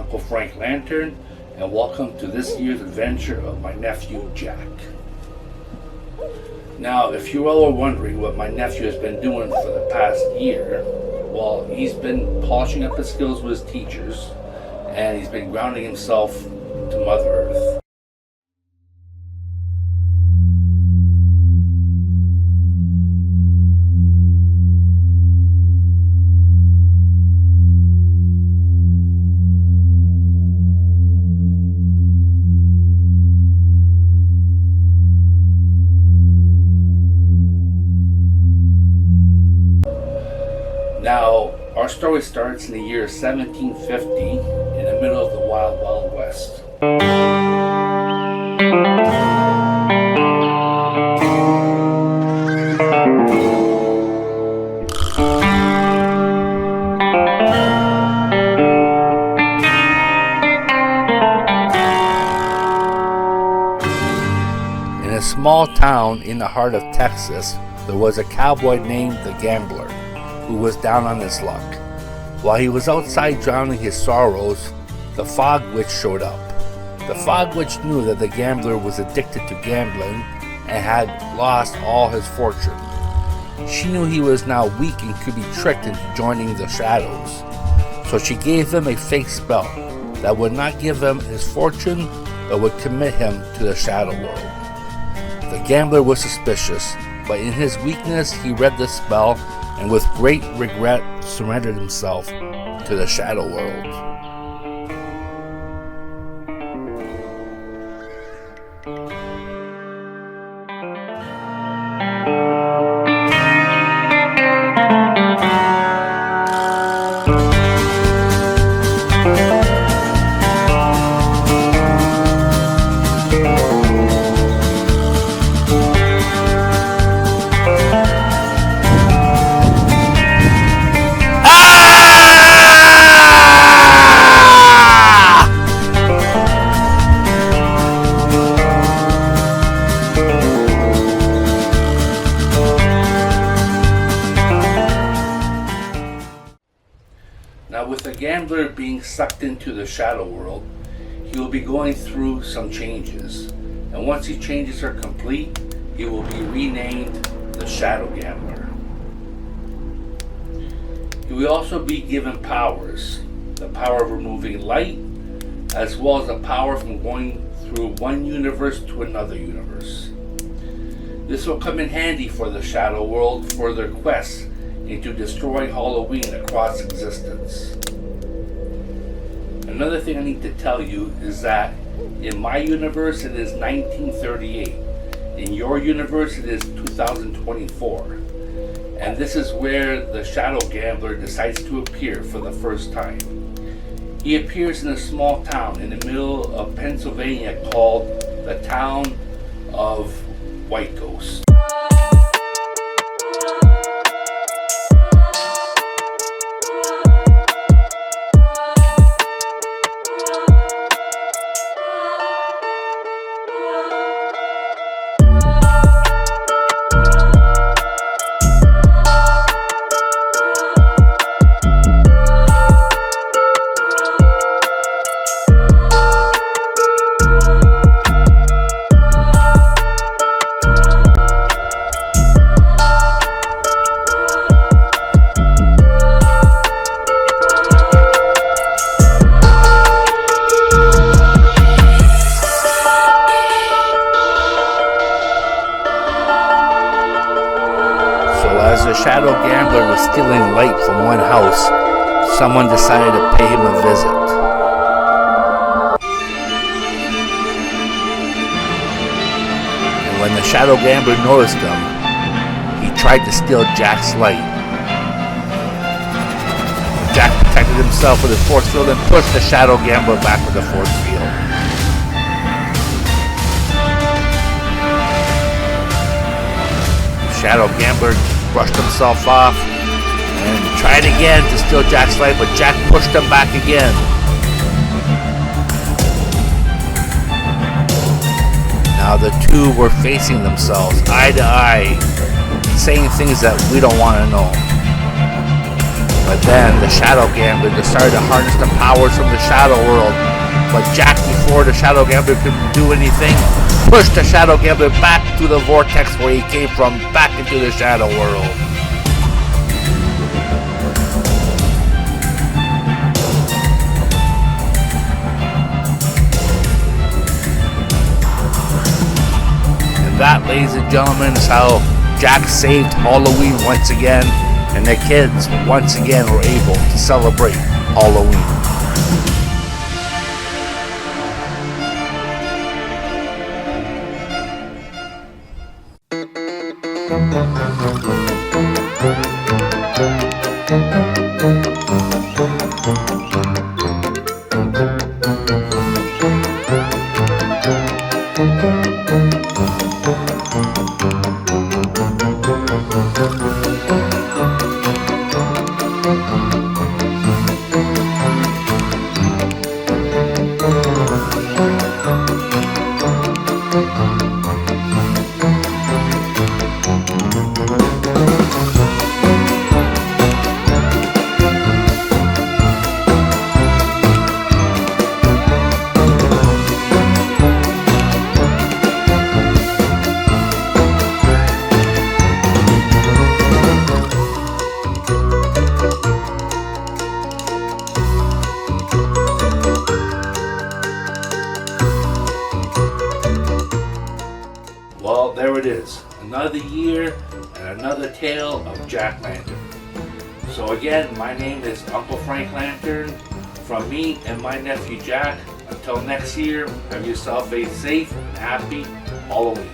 Uncle Frank Lantern, and welcome to this year's adventure of my nephew Jack. Now, if you all are wondering what my nephew has been doing for the past year, well, he's been polishing up his skills with his teachers, and he's been grounding himself to Mother Earth. Now, our story starts in the year 1750 in the middle of the Wild Wild West. In a small town in the heart of Texas, there was a cowboy named the Gambler, who was down on his luck. While he was outside drowning his sorrows, the Fog Witch showed up. The Fog Witch knew that the gambler was addicted to gambling and had lost all his fortune. She knew he was now weak and could be tricked into joining the shadows. So she gave him a fake spell that would not give him his fortune, but would commit him to the shadow world. The gambler was suspicious, but in his weakness he read the spell and with great regret surrendered himself to the shadow world. Now, with the gambler being sucked into the shadow world, he will be going through some changes. And once these changes are complete, he will be renamed the Shadow Gambler. He will also be given powers. The power of removing light, as well as the power from going through one universe to another universe. This will come in handy for the shadow world for their quests into destroying Halloween across existence. Another thing I need to tell you is that in my universe it is 1938. In your universe it is 2024. And this is where the Shadow Gambler decides to appear for the first time. He appears in a small town in the middle of Pennsylvania called the town of White Ghost. As the Shadow Gambler was stealing light from one house, someone decided to pay him a visit. And when the Shadow Gambler noticed him, he tried to steal Jack's light. Jack protected himself with his force field and pushed the Shadow Gambler back with the force field. Shadow Gambler brushed himself off and tried again to steal Jack's light, but Jack pushed him back again. Now the two were facing themselves eye to eye, saying things that we don't want to know. But then the Shadow Gambler decided to harness the powers from the Shadow World. But Jack, before the Shadow Gambler could do anything, pushed the Shadow Gambler back to the vortex where he came from, back into the Shadow World. And that, ladies and gentlemen, is how Jack saved Halloween once again, and the kids once again were able to celebrate Halloween. Well, there it is. Another year and another tale of Jack Lantern. So again, my name is Uncle Frank Lantern. From me and my nephew Jack, until next year, have yourself a safe and happy Halloween.